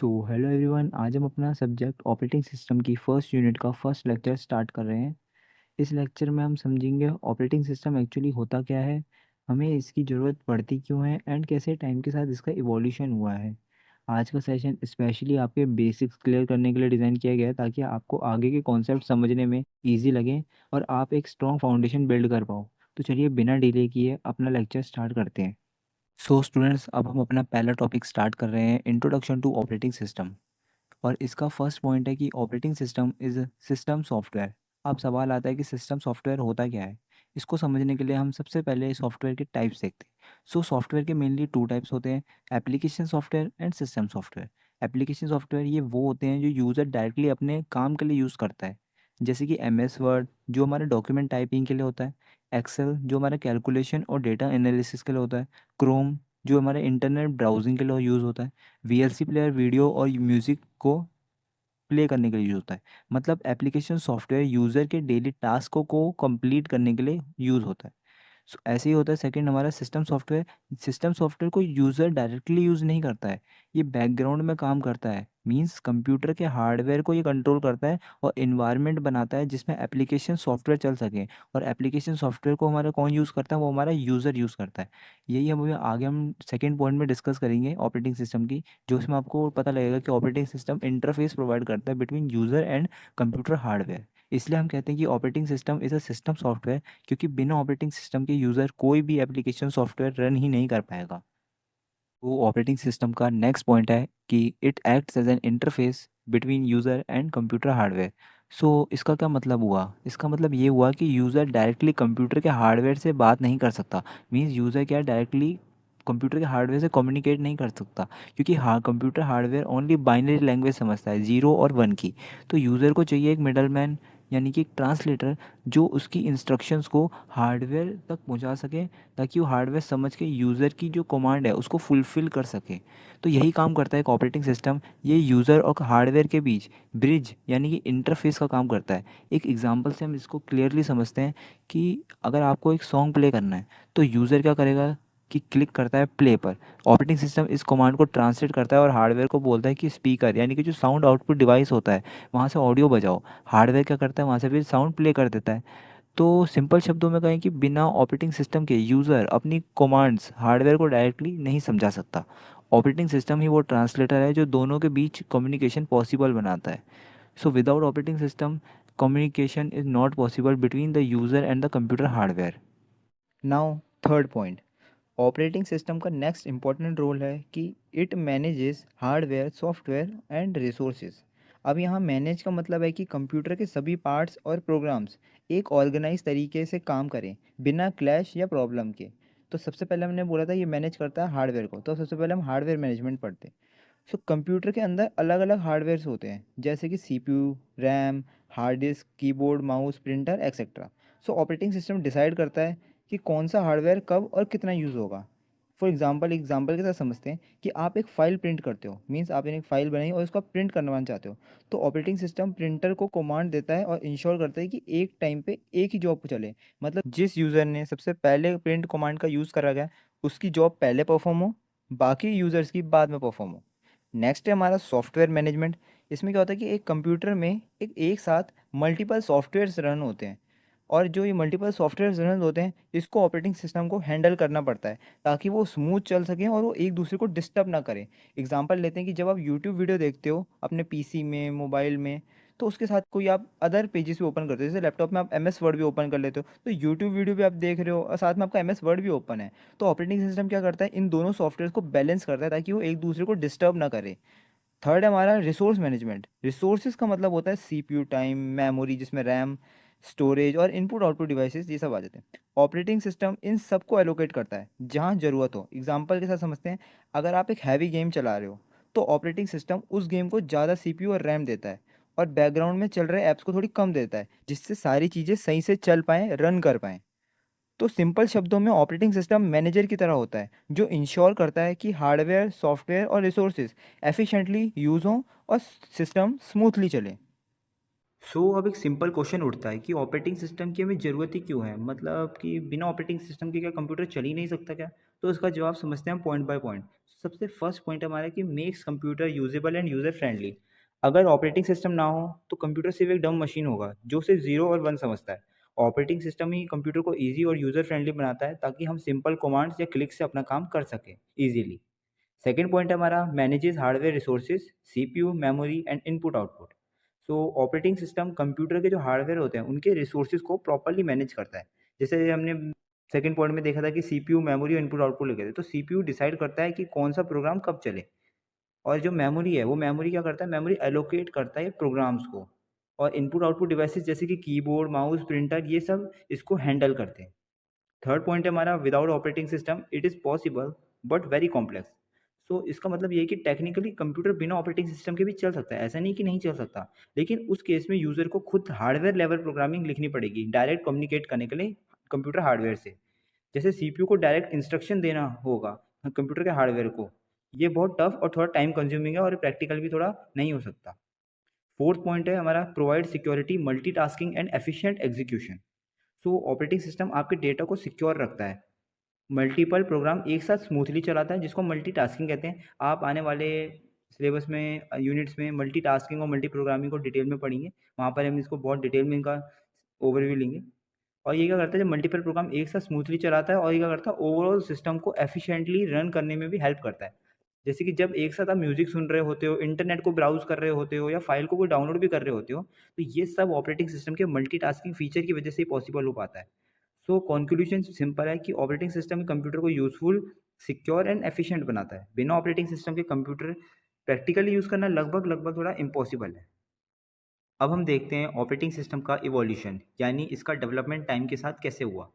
तो hello everyone, आज हम अपना सब्जेक्ट ऑपरेटिंग सिस्टम की फर्स्ट यूनिट का फर्स्ट लेक्चर स्टार्ट कर रहे हैं। इस लेक्चर में हम समझेंगे ऑपरेटिंग सिस्टम एक्चुअली होता क्या है, हमें इसकी ज़रूरत पड़ती क्यों है एंड कैसे टाइम के साथ इसका इवोल्यूशन हुआ है। आज का सेशन स्पेशली आपके बेसिक्स क्लियर करने के लिए डिज़ाइन किया गया है ताकि आपको आगे के कॉन्सेप्ट समझने में ईजी लगे और आप एक स्ट्रॉन्ग फाउंडेशन बिल्ड कर पाओ। तो चलिए बिना डिले किए अपना लेक्चर स्टार्ट करते हैं। सो स्टूडेंट्स, अब हम अपना पहला टॉपिक स्टार्ट कर रहे हैं, इंट्रोडक्शन टू ऑपरेटिंग सिस्टम। और इसका फर्स्ट पॉइंट है कि operating system is system software. अब सवाल आता है कि सिस्टम सॉफ्टवेयर होता क्या है। इसको समझने के लिए हम सबसे पहले सॉफ्टवेयर के टाइप्स देखते हैं। सॉफ्टवेयर के मेनली टू टाइप्स होते हैं, application software and system software. Application software ये वो होते हैं जो यूज़र डायरेक्टली अपने काम के लिए यूज़ करता है, जैसे कि MS वर्ड जो हमारे डॉक्यूमेंट टाइपिंग के लिए होता है, एक्सेल जो हमारे कैलकुलेशन और डेटा एनालिसिस के लिए होता है, क्रोम जो हमारे इंटरनेट ब्राउजिंग के लिए यूज़ होता है, VLC प्लेयर वीडियो और म्यूज़िक को प्ले करने के लिए यूज़ होता है। मतलब एप्लीकेशन सॉफ्टवेयर यूज़र के डेली टास्कों को कंप्लीट करने के लिए यूज़ होता है। ऐसे ही होता है सेकंड हमारा सिस्टम सॉफ्टवेयर। सिस्टम सॉफ्टवेयर को यूज़र डायरेक्टली यूज़ नहीं करता है, ये बैकग्राउंड में काम करता है। मींस कंप्यूटर के हार्डवेयर को ये कंट्रोल करता है और इन्वायरमेंट बनाता है जिसमें एप्लीकेशन सॉफ्टवेयर चल सके। और एप्लीकेशन सॉफ्टवेयर को हमारा कौन यूज़ करता है, वो हमारा यूज़र यूज़ करता है। यही हम आगे हम सेकेंड पॉइंट में डिस्कस करेंगे ऑपरेटिंग सिस्टम की, जो इसमें आपको पता लगेगा कि ऑपरेटिंग सिस्टम इंटरफेस प्रोवाइड करता है between user and computer hardware. इसलिए हम कहते हैं कि operating system is a system software, क्योंकि बिना ऑपरेटिंग सिस्टम के यूज़र कोई भी एप्लीकेशन सॉफ्टवेयर रन ही नहीं कर पाएगा। तो ऑपरेटिंग सिस्टम का नेक्स्ट पॉइंट है कि it acts as an interface between user and computer hardware. इसका क्या मतलब हुआ, इसका मतलब ये हुआ कि यूज़र डायरेक्टली कंप्यूटर के हार्डवेयर से बात नहीं कर सकता। मीन्स यूज़र क्या डायरेक्टली कंप्यूटर के हार्डवेयर से कम्युनिकेट नहीं कर सकता, क्योंकि हाँ computer hardware only binary language समझता है, 0 और 1 की। तो यूज़र को चाहिए एक मिडल मैन, यानी कि एक ट्रांसलेटर, जो उसकी इंस्ट्रक्शंस को हार्डवेयर तक पहुंचा सके, ताकि वो हार्डवेयर समझ के यूज़र की जो कमांड है उसको फुलफ़िल कर सके। तो यही काम करता है एक ऑपरेटिंग सिस्टम, ये यूज़र और हार्डवेयर के बीच ब्रिज यानी कि इंटरफेस का काम करता है। एक एग्जांपल से हम इसको क्लियरली समझते हैं कि अगर आपको एक सॉन्ग प्ले करना है तो यूज़र क्या करेगा कि क्लिक करता है प्ले पर। ऑपरेटिंग सिस्टम इस कमांड को ट्रांसलेट करता है और हार्डवेयर को बोलता है कि स्पीकर यानी कि जो साउंड आउटपुट डिवाइस होता है वहाँ से ऑडियो बजाओ। हार्डवेयर क्या करता है, वहाँ से फिर साउंड प्ले कर देता है। तो सिंपल शब्दों में कहें कि बिना ऑपरेटिंग सिस्टम के यूज़र अपनी कमांड्स हार्डवेयर को डायरेक्टली नहीं समझा सकता। ऑपरेटिंग सिस्टम ही वो ट्रांसलेटर है जो दोनों के बीच कम्युनिकेशन पॉसिबल बनाता है। Without operating system communication is not possible between the user and the computer hardware. Now third point, operating system का नेक्स्ट इम्पॉर्टेंट रोल है कि it manages hardware software and resources. अब यहाँ मैनेज का मतलब है कि कंप्यूटर के सभी पार्ट्स और प्रोग्राम्स एक ऑर्गेनाइज तरीके से काम करें बिना क्लैश या प्रॉब्लम के। तो सबसे पहले हमने बोला था ये मैनेज करता है हार्डवेयर को, तो सबसे पहले हम हार्डवेयर मैनेजमेंट पढ़ते हैं। कंप्यूटर के अंदर अलग अलग हार्डवेयर्स होते हैं, जैसे कि CPU, RAM, hard disk, keyboard, mouse, printer etcetera. Operating system decide करता है कि कौन सा हार्डवेयर कब और कितना यूज़ होगा। फॉर एग्जांपल के साथ समझते हैं कि आप एक फ़ाइल प्रिंट करते हो, मीन्स आपने एक फ़ाइल बनाई और उसको आप प्रिंट करवाना चाहते हो। तो ऑपरेटिंग सिस्टम प्रिंटर को कमांड देता है और इंश्योर करता है कि एक टाइम पे एक ही जॉब चले। मतलब जिस यूज़र ने सबसे पहले प्रिंट कमांड का यूज़ करा गया उसकी जॉब पहले परफॉर्म हो, बाकी यूज़र्स की बाद में परफॉर्म हो। नेक्स्ट है हमारा सॉफ्टवेयर मैनेजमेंट। इसमें क्या होता है कि एक कंप्यूटर में एक साथ मल्टीपल सॉफ्टवेयर्स रन होते हैं, और जो ये मल्टीपल सॉफ्टवेयर्स रन होते हैं इसको ऑपरेटिंग सिस्टम को हैंडल करना पड़ता है ताकि वो स्मूथ चल सकें और वो एक दूसरे को डिस्टर्ब ना करें। एग्जांपल लेते हैं कि जब आप यूट्यूब वीडियो देखते हो अपने PC में, मोबाइल में, तो उसके साथ कोई आप अदर पेजेस भी ओपन करते हो, जैसे लैपटॉप में आप MS वर्ड भी ओपन कर लेते हो, तो यूट्यूब वीडियो भी आप देख रहे हो और साथ में आपका MS वर्ड भी ओपन है। तो ऑपरेटिंग सिस्टम क्या करता है, इन दोनों सॉफ्टवेयर को बैलेंस करता है ताकि वो एक दूसरे को डिस्टर्ब ना करे। थर्ड है हमारा रिसोर्स मैनेजमेंट। रिसोर्सेज का मतलब होता है CPU टाइम, मेमोरी जिसमें रैम, स्टोरेज और इनपुट आउटपुट डिवाइसेस ये सब आ जाते हैं। ऑपरेटिंग सिस्टम इन सबको एलोकेट करता है जहाँ ज़रूरत हो। एग्जांपल के साथ समझते हैं, अगर आप एक हैवी गेम चला रहे हो तो ऑपरेटिंग सिस्टम उस गेम को ज़्यादा CPU और रैम देता है और बैकग्राउंड में चल रहे ऐप्स को थोड़ी कम देता है, जिससे सारी चीज़ें सही से चल पाएँ, रन कर पाएँ। तो सिंपल शब्दों में ऑपरेटिंग सिस्टम मैनेजर की तरह होता है जो इंश्योर करता है कि हार्डवेयर, सॉफ्टवेयर और रिसोर्सेज एफिशिएंटली यूज़ हों और सिस्टम स्मूथली चले। अब एक सिंपल क्वेश्चन उठता है कि ऑपरेटिंग सिस्टम की हमें ज़रूरत ही क्यों है, मतलब कि बिना ऑपरेटिंग सिस्टम के क्या कंप्यूटर चल ही नहीं सकता क्या? तो उसका जवाब समझते हैं हम पॉइंट बाय पॉइंट। सबसे फर्स्ट पॉइंट हमारा कि makes computer usable end user friendly. अगर ऑपरेटिंग सिस्टम ना हो तो कंप्यूटर सिर्फ एक डम मशीन होगा जो सिर्फ 0 और 1 समझता है। ऑपरेटिंग सिस्टम ही कंप्यूटर को ईज़ी और यूज़र फ्रेंडली बनाता है ताकि हम सिंपल कमांड्स या क्लिक से अपना काम कर सकें ईज़िली। सेकंड पॉइंट है हमारा manages hardware resources, CPU, memory and input output. So operating system computer के जो हार्डवेयर होते हैं उनके रिसोर्सेज को प्रॉपर्ली मैनेज करता है। जैसे हमने सेकंड पॉइंट में देखा था कि सीपीयू, मेमोरी और इनपुट आउटपुट लिखे थे, तो सीपीयू डिसाइड करता है कि कौन सा प्रोग्राम कब चले, और जो मेमोरी है वो मेमोरी क्या करता है, मेमोरी एलोकेट करता है प्रोग्राम्स को, और इनपुट आउटपुट डिवाइसेस जैसे कि कीबोर्ड, माउस, प्रिंटर, ये सब इसको हैंडल करते हैं। थर्ड पॉइंट है हमारा without operating system it is possible but very complex. So इसका मतलब ये है कि टेक्निकली कंप्यूटर बिना ऑपरेटिंग सिस्टम के भी चल सकता है, ऐसा नहीं कि नहीं चल सकता, लेकिन उस केस में यूज़र को खुद हार्डवेयर लेवल प्रोग्रामिंग लिखनी पड़ेगी डायरेक्ट कम्युनिकेट करने के लिए कंप्यूटर हार्डवेयर से। जैसे सीपीयू को डायरेक्ट इंस्ट्रक्शन देना होगा कंप्यूटर के हार्डवेयर को, ये बहुत टफ और थोड़ा टाइम कंज्यूमिंग है और प्रैक्टिकल भी थोड़ा नहीं हो सकता। फोर्थ पॉइंट है हमारा provide security, multitasking and efficient execution. So operating system आपके डेटा को सिक्योर रखता है, मल्टीपल प्रोग्राम एक साथ स्मूथली चलाता है, जिसको मल्टीटास्किंग कहते हैं। आप आने वाले सिलेबस में यूनिट्स में मल्टीटास्किंग और मल्टी प्रोग्रामिंग को डिटेल में पढ़ेंगे, वहाँ पर हम इसको बहुत डिटेल में इनका ओवरव्यू लेंगे। और ये क्या करता है, जब मल्टीपल प्रोग्राम एक साथ स्मूथली चलाता है, और ये क्या करता है, ओवरऑल सिस्टम को एफिशिएंटली रन करने में भी हेल्प करता है। जैसे कि जब एक साथ आप म्यूजिक सुन रहे होते हो, इंटरनेट को ब्राउज कर रहे होते हो, या फाइल को कोई डाउनलोड भी कर रहे होते हो, तो ये सब ऑपरेटिंग सिस्टम के मल्टीटास्किंग फीचर की वजह से ही पॉसिबल हो पाता है। सो कंक्लूजन सिंपल है कि ऑपरेटिंग सिस्टम कंप्यूटर को यूजफुल, सिक्योर एंड एफिशिएंट बनाता है। बिना ऑपरेटिंग सिस्टम के कंप्यूटर प्रैक्टिकली यूज़ करना लगभग लगभग थोड़ा इम्पॉसिबल है। अब हम देखते हैं ऑपरेटिंग सिस्टम का इवोल्यूशन, यानी इसका डेवलपमेंट टाइम के साथ कैसे हुआ।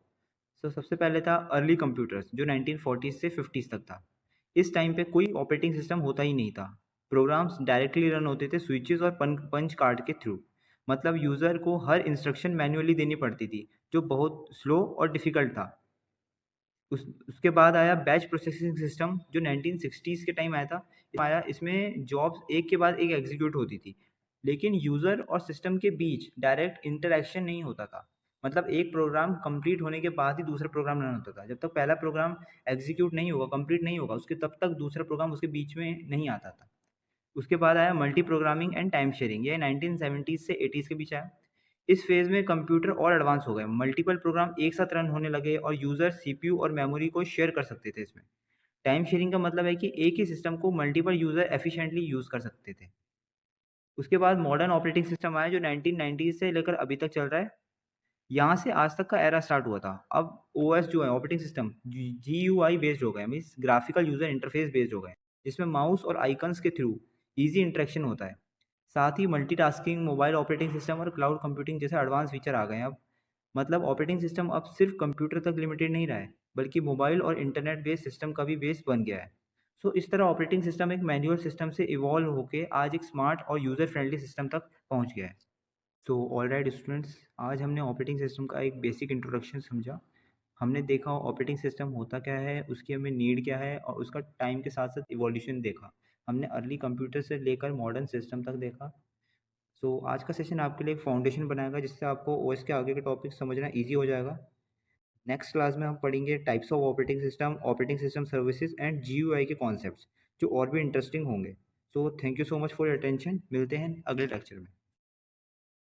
सबसे पहले था अर्ली कंप्यूटर्स जो 1940 से 50s तक था। इस टाइम पे कोई ऑपरेटिंग सिस्टम होता ही नहीं था। प्रोग्राम्स डायरेक्टली रन होते थे स्विचेस और पंच कार्ड के थ्रू। मतलब यूज़र को हर इंस्ट्रक्शन मैन्युअली देनी पड़ती थी, जो बहुत स्लो और डिफ़िकल्ट था। उसके बाद आया बैच प्रोसेसिंग सिस्टम जो 1960s के टाइम आया था। इसमें जॉब्स एक के बाद एक एग्जीक्यूट होती थी, लेकिन यूज़र और सिस्टम के बीच डायरेक्ट इंटरेक्शन नहीं होता था। मतलब एक प्रोग्राम कंप्लीट होने के बाद ही दूसरा प्रोग्राम रन होता था। जब तक पहला प्रोग्राम एग्जीक्यूट नहीं होगा, कंप्लीट नहीं होगा, उसके तब तक दूसरा प्रोग्राम उसके बीच में नहीं आता था। उसके बाद आया multi programming and time sharing, ये 1970s से 80s के बीच आया। इस फेज़ में कंप्यूटर और एडवांस हो गए, मल्टीपल प्रोग्राम एक साथ रन होने लगे और यूज़र सीपीयू और मेमोरी को शेयर कर सकते थे इसमें। टाइम शेयरिंग का मतलब है कि एक ही सिस्टम को मल्टीपल यूज़र एफिशिएंटली यूज़ कर सकते थे। उसके बाद मॉडर्न ऑपरेटिंग सिस्टम आया जो 1990s से लेकर अभी तक चल रहा है। यहाँ से आज तक का एरा स्टार्ट हुआ था। अब ओएस जो है, ऑपरेटिंग सिस्टम जीयूआई बेस्ड हो गए, means graphical user interface based हो गए, जिसमें माउस और आइकन्स के थ्रू ईज़ी इंटरेक्शन होता है। साथ ही मल्टीटास्किंग, मोबाइल ऑपरेटिंग सिस्टम और क्लाउड कंप्यूटिंग जैसे एडवांस फीचर आ गए हैं अब। मतलब ऑपरेटिंग सिस्टम अब सिर्फ कंप्यूटर तक लिमिटेड नहीं रहा है, बल्कि मोबाइल और इंटरनेट बेस्ड सिस्टम का भी बेस बन गया है। इस तरह ऑपरेटिंग सिस्टम एक मैनुअल सिस्टम से इवॉल्व होकर आज एक स्मार्ट और यूज़र फ्रेंडली सिस्टम तक पहुँच गया है। ऑल राइट स्टूडेंट्स, आज हमने ऑपरेटिंग सिस्टम का एक बेसिक इंट्रोडक्शन समझा। हमने देखा ऑपरेटिंग सिस्टम होता क्या है, उसकी हमें नीड क्या है, और उसका टाइम के साथ साथ इवोल्यूशन देखा। हमने अर्ली कंप्यूटर से लेकर मॉडर्न सिस्टम तक देखा। आज का सेशन आपके लिए एक फाउंडेशन बनाएगा, जिससे आपको ओएस के आगे के टॉपिक समझना ईजी हो जाएगा। नेक्स्ट क्लास में हम पढ़ेंगे types of operating system services and GUI के कॉन्सेप्ट्स, जो और भी इंटरेस्टिंग होंगे। Thank you so much for your attention. मिलते हैं अगले लेक्चर में।